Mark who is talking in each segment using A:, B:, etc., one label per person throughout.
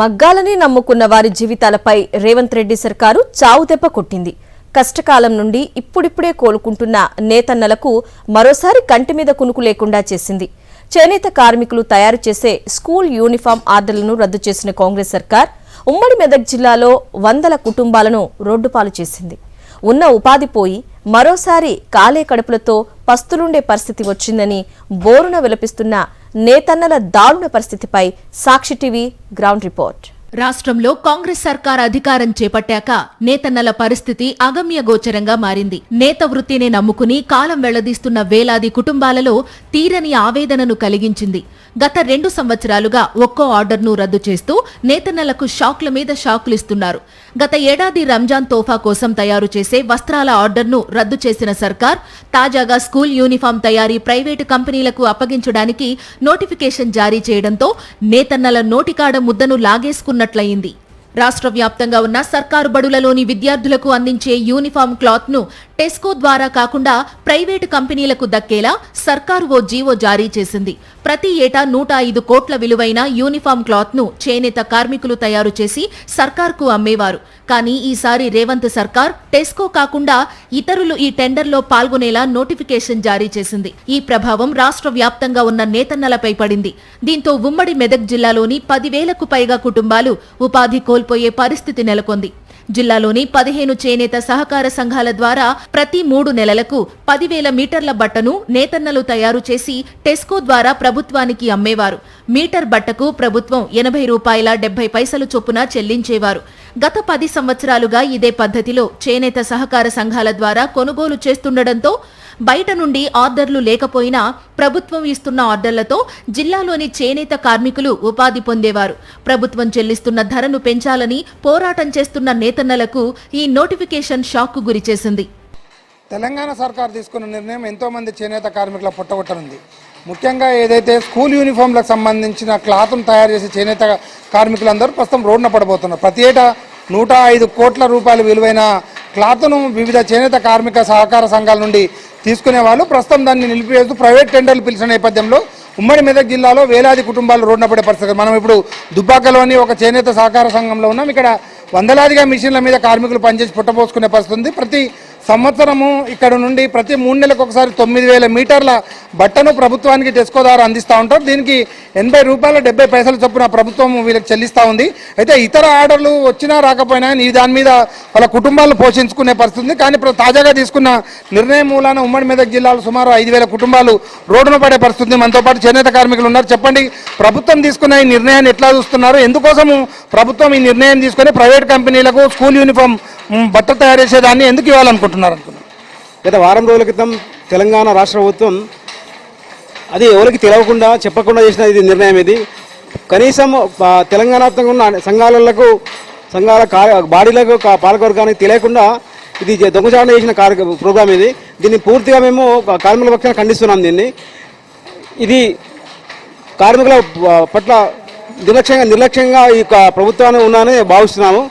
A: మగ్గాలని నమ్ముకున్న వారి జీవితాలపై రేవంత్ రెడ్డి సర్కారు చావుదెబ్బ కొట్టింది. కష్టకాలం నుండి ఇప్పుడిప్పుడే కోలుకుంటున్న నేతన్నలకు మరోసారి కంటి మీద కునుకు లేకుండా చేసింది. చేనేత కార్మికులు తయారు చేసే స్కూల్ యూనిఫామ్ ఆర్డర్లను రద్దు చేసిన కాంగ్రెస్ సర్కార్ ఉమ్మడి మెదక్ జిల్లాలో వందల కుటుంబాలను రోడ్డుపాలు చేసింది. ఉన్న ఉపాధి పోయి మరోసారి కాలే కడుపులతో పస్తులుండే పరిస్థితి వచ్చిందని బోరున విలపిస్తున్న నేతన్నల దారుణ పరిస్థితిపై సాక్షి టీవీ గ్రౌండ్ రిపోర్ట్.
B: రాష్ట్రంలో కాంగ్రెస్ సర్కార్ అధికారం చేపట్టాక నేతన్నల పరిస్థితి అగమ్యగోచరంగా మారింది. నేత వృత్తిని నమ్ముకుని కాలం వెళ్లదీస్తున్న వేలాది కుటుంబాలలో తీరని ఆవేదనను కలిగించింది. గత 2 సంవత్సరాలుగా ఒక్కో ఆర్డర్ను రద్దు చేస్తూ నేతన్నలకు షాక్ల మీద షాకులిస్తున్నారు. గత ఏడాది రంజాన్ తోఫా కోసం తయారు చేసే వస్త్రాల ఆర్డర్ను రద్దు చేసిన సర్కార్ తాజాగా స్కూల్ యూనిఫామ్ తయారీ ప్రైవేటు కంపెనీలకు అప్పగించడానికి నోటిఫికేషన్ జారీ చేయడంతో నేతన్నల నోటికాడ ముద్దను లాగేసుకున్నట్లయింది. రాష్ట్ర వ్యాప్తంగా ఉన్న సర్కారు బడులలోని విద్యార్థులకు అందించే యూనిఫామ్ క్లాత్ ను టెస్కో ద్వారా కాకుండా ప్రైవేటు కంపెనీలకు దక్కేలా సర్కారు ఓ జీవో జారీ చేసింది. ప్రతి ఏటా 105 కోట్ల విలువైన యూనిఫామ్ క్లాత్ ను చేనేత కార్మికులు తయారు చేసి సర్కార్కు అమ్మేవారు. కానీ ఈసారి రేవంత్ సర్కార్ టెస్కో కాకుండా ఇతరులు ఈ టెండర్లో పాల్గొనేలా నోటిఫికేషన్ జారీ చేసింది. ఈ ప్రభావం రాష్ట్ర వ్యాప్తంగా ఉన్న నేతన్నలపై పడింది. దీంతో ఉమ్మడి మెదక్ జిల్లాలోని 10,000కు పైగా కుటుంబాలు ఉపాధి కోల్పోయే పరిస్థితి నెలకొంది. జిల్లాలోని 15 చేనేత సహకార సంఘాల ద్వారా ప్రతి 3 నెలలకు 10,000 మీటర్ల బట్టను నేతన్నలు తయారు చేసి టెస్కో ద్వారా ప్రభుత్వానికి అమ్మేవారు. మీటర్ బట్టకు ప్రభుత్వం ₹80.70 చొప్పున చెల్లించేవారు. గత 10 సంవత్సరాలుగా ఇదే పద్ధతిలో చేనేత సహకార సంఘాల ద్వారా కొనుగోలు చేస్తుండటంతో బయట నుండి ఆర్డర్లు లేకపోయినా ప్రభుత్వం ఇస్తున్న ఆర్డర్లతో జిల్లాలోని చేనేత కార్మికులు ఉపాధి పొందేవారు. ప్రభుత్వం చెల్లిస్తున్న ధరను పెంచాలని పోరాటం చేస్తున్న నేతన్నలకు ఈ నోటిఫికేషన్ షాక్కు గురిచేసింది.
C: తెలంగాణ సర్కార్ తీసుకున్న నిర్ణయం ఎంతోమంది చేనేత కార్మికుల పుట్టగొట్టనుంది. ముఖ్యంగా ఏదైతే స్కూల్ యూనిఫామ్లకు సంబంధించిన క్లాత్ను తయారు చేసే చేనేత కార్మికులందరూ ప్రస్తుతం రోడ్డున పడబోతున్నారు. ప్రతి ఏటా 105 కోట్ల రూపాయల విలువైన క్లాత్ను వివిధ చేనేత కార్మిక సహకార సంఘాల నుండి తీసుకునే వాళ్ళు ప్రస్తుతం దాన్ని నిలిపివేస్తూ ప్రైవేట్ టెండర్లు పిలిచిన నేపథ్యంలో ఉమ్మడి మెదక్ జిల్లాలో వేలాది కుటుంబాలు రోడ్డున పడే పరిస్థితి. మనం ఇప్పుడు దుబ్బాకలోని ఒక చేనేత సహకార సంఘంలో ఉన్నాం. ఇక్కడ వందలాదిగా మిషన్ల మీద కార్మికులు పనిచేసి పుట్టబోసుకునే పరిస్థితి ఉంది. ప్రతి సంవత్సరము ఇక్కడ నుండి ప్రతి 3 నెలలకు ఒకసారి 9,000 మీటర్ల బట్టను ప్రభుత్వానికి టెస్కో ద్వారా అందిస్తూ ఉంటారు. దీనికి ₹80.70 చొప్పున ప్రభుత్వం వీళ్ళకి చెల్లిస్తూ ఉంది. అయితే ఇతర ఆర్డర్లు వచ్చినా రాకపోయినా ఈ దాని మీద వాళ్ళ కుటుంబాలను పోషించుకునే పరిస్థితి ఉంది. కానీ తాజాగా తీసుకున్న నిర్ణయం మూలాన ఉమ్మడి మెదక్ జిల్లాలో సుమారు 5,000 కుటుంబాలు రోడ్డున పడే పరిస్థితి. మనతో పాటు చేనేత కార్మికులు ఉన్నారు. చెప్పండి, ప్రభుత్వం తీసుకున్న ఈ నిర్ణయాన్ని ఎట్లా చూస్తున్నారు? ఎందుకోసము ప్రభుత్వం ఈ నిర్ణయం తీసుకుని ప్రైవేట్ కంపెనీలకు స్కూల్ యూనిఫామ్ బట్ట తయారు చేసేదాన్ని ఎందుకు ఇవ్వాలనుకుంటున్నారు?
D: గత వారం రోజుల క్రితం తెలంగాణ రాష్ట్ర ప్రభుత్వం అది ఎవరికి తెలియకుండా చెప్పకుండా చేసిన ఇది నిర్ణయం. ఇది కనీసం తెలంగాణ వ్యాప్తంగా ఉన్న సంఘాల బాడీలకు పాలకవర్గానికి తెలియకుండా ఇది దొంగచారణ చేసిన ప్రోగ్రామ్ ఇది. దీన్ని పూర్తిగా మేము కార్మికుల పక్షాన ఖండిస్తున్నాం. ఇది కార్మికుల పట్ల నిర్లక్ష్యంగా ఈ ప్రభుత్వాన్ని ఉన్నానని భావిస్తున్నాము.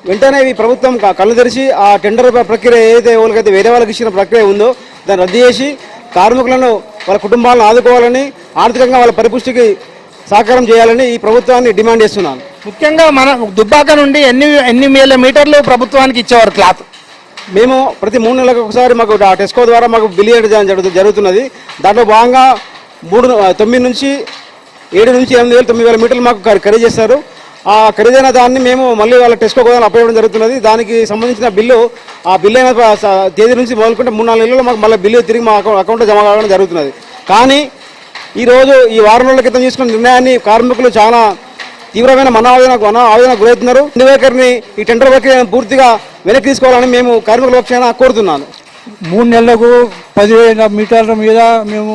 D: వెంటనే ఈ ప్రభుత్వం కళ్ళు తెరిచి ఆ టెండర్ ప్రక్రియ ఏదైతే ఎవరికైతే వేరే వాళ్ళకి ఇచ్చిన ప్రక్రియ ఉందో దాన్ని రద్దు చేసి కార్మికులను వాళ్ళ కుటుంబాలను ఆదుకోవాలని, ఆర్థికంగా వాళ్ళ పరిపుష్టికి సహకారం చేయాలని ఈ ప్రభుత్వాన్ని డిమాండ్ చేస్తున్నాను.
C: ముఖ్యంగా మన దుబ్బాక నుండి ఎన్ని వేల మీటర్లు ప్రభుత్వానికి ఇచ్చేవారు క్లాత్?
D: మేము ప్రతి 3 నెలలకు ఒకసారి మాకు టెస్కో ద్వారా మాకు బిల్ జరుగుతున్నది. దాంట్లో భాగంగా 9 నుంచి 7 నుంచి 8,000 మీటర్లు మాకు ఖరీదు చేస్తారు. ఆ ఖరీదైన దాన్ని మేము మళ్ళీ వాళ్ళ టెస్కో గోదాం అప్పయ్యడం జరుగుతున్నది. దానికి సంబంధించిన ఆ బిల్లు అయిన తేదీ నుంచి మొదలుకుంటే 3-4 నెలల్లో మాకు మళ్ళీ బిల్లు తిరిగి మా అకౌంట్లో జమ కావడం జరుగుతున్నది. కానీ ఈరోజు ఈ వారం రోజుల క్రితం తీసుకున్న నిర్ణయాన్ని కార్మికులు చాలా తీవ్రమైన ఆవేదన గురవుతున్నారు. వైఖరిని ఈ టెండర్ ప్రక్రియను పూర్తిగా వెనక్కి తీసుకోవాలని మేము కార్మికుల పక్షాన కోరుతున్నాను.
E: 3 నెలలకు 10,000 మీటర్ల మీద మేము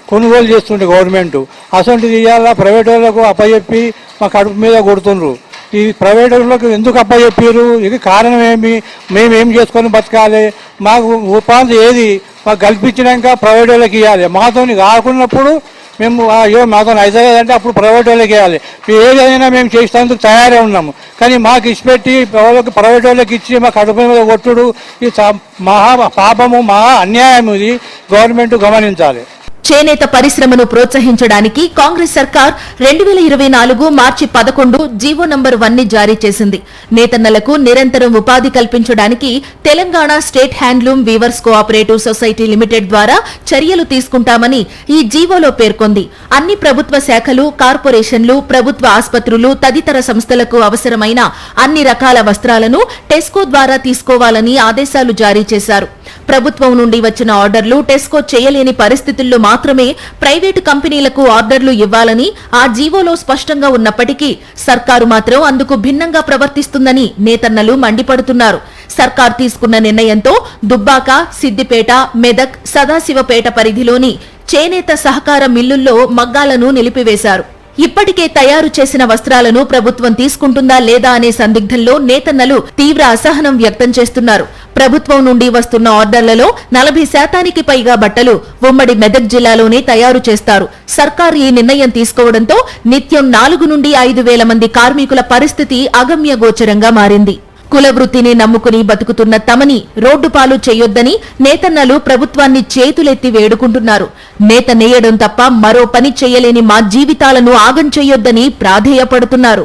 E: కొనుగోలు చేస్తుండే గవర్నమెంట్ అసొంటిది ఇవాళ ప్రైవేట్ వాళ్ళకు అప్పచెప్పి మా కడుపు మీద కొడుతుండ్రు. ఈ ప్రైవేట్ వాళ్ళకు ఎందుకు అప్పచెప్పారు? ఇది కారణం ఏమి? మేమేం చేసుకొని బతకాలి? మాకు ఉపాధి ఏది మాకు కల్పించినాక ప్రైవేట్ వాళ్ళకి ఇవ్వాలి. మాతో కాకున్నప్పుడు మేము మాతో అవుతుందంటే అప్పుడు ప్రైవేట్ వాళ్ళకి ఇవ్వాలి. ఏదైనా మేము చేసేందుకు తయారే ఉన్నాము. కానీ మాకు ఇచ్చిపెట్టి ప్రైవేట్ వాళ్ళకి ఇచ్చి మా కడుపు మీద కొట్టుడు ఇది మహా పాపము, మహా అన్యాయం. ఇది గవర్నమెంట్ గమనించాలి.
B: చేనేత పరిశ్రమను ప్రోత్సహించడానికి కాంగ్రెస్ సర్కార్ 2024 మార్చి 11 జీవో నంబర్ 1 ని జారీ చేసింది. నేతన్నలకు నిరంతరం ఉపాధి కల్పించడానికి Telangana state handloom weavers cooperative society limited ద్వారా చర్యలు తీసుకుంటామని ఈ జీవోలో పేర్కొంది. అన్ని ప్రభుత్వ శాఖలు, కార్పొరేషన్లు, ప్రభుత్వ ఆసుపత్రులు తదితర సంస్థలకు అవసరమైన అన్ని రకాల వస్త్రాలను టెస్కో ద్వారా తీసుకోవాలని ఆదేశాలు జారీ చేశారు. ప్రభుత్వం నుండి వచ్చిన ఆర్డర్లు టెస్కో చేయలేని పరిస్థితుల్లో మాత్రమే ప్రైవేటు కంపెనీలకు ఆర్డర్లు ఇవ్వాలని ఆ జీవోలో స్పష్టంగా ఉన్నప్పటికీ సర్కారు మాత్రం అందుకు భిన్నంగా ప్రవర్తిస్తుందని నేతన్నలు మండిపడుతున్నారు. సర్కార్ తీసుకున్న నిర్ణయంతో దుబ్బాక, సిద్దిపేట, మెదక్, సదాశివపేట పరిధిలోని చేనేత సహకార మిల్లుల్లో మగ్గాలను నిలిపివేశారు. ఇప్పటికే తయారు చేసిన వస్త్రాలను ప్రభుత్వం తీసుకుంటుందా లేదా అనే సందిగ్ధంలో నేతన్నలు తీవ్ర అసహనం వ్యక్తం చేస్తున్నారు. ప్రభుత్వం నుండి వస్తున్న ఆర్డర్లలో 40% పైగా బట్టలు ఉమ్మడి మెదక్ జిల్లాలోనే తయారు చేస్తారు. సర్కారు ఈ నిర్ణయం తీసుకోవడంతో నిత్యం 4 నుండి 5,000 మంది కార్మికుల పరిస్థితి అగమ్యగోచరంగా మారింది. కుల వృత్తిని నమ్ముకుని బతుకుతున్న తమని రోడ్డు పాలు చేయొద్దని నేతన్నలు ప్రభుత్వాన్ని చేతులెత్తి వేడుకుంటున్నారు. నేత నేయడం తప్ప మరో పని చేయలేని మా జీవితాలను ఆగం చేయొద్దని ప్రాధేయపడుతున్నారు.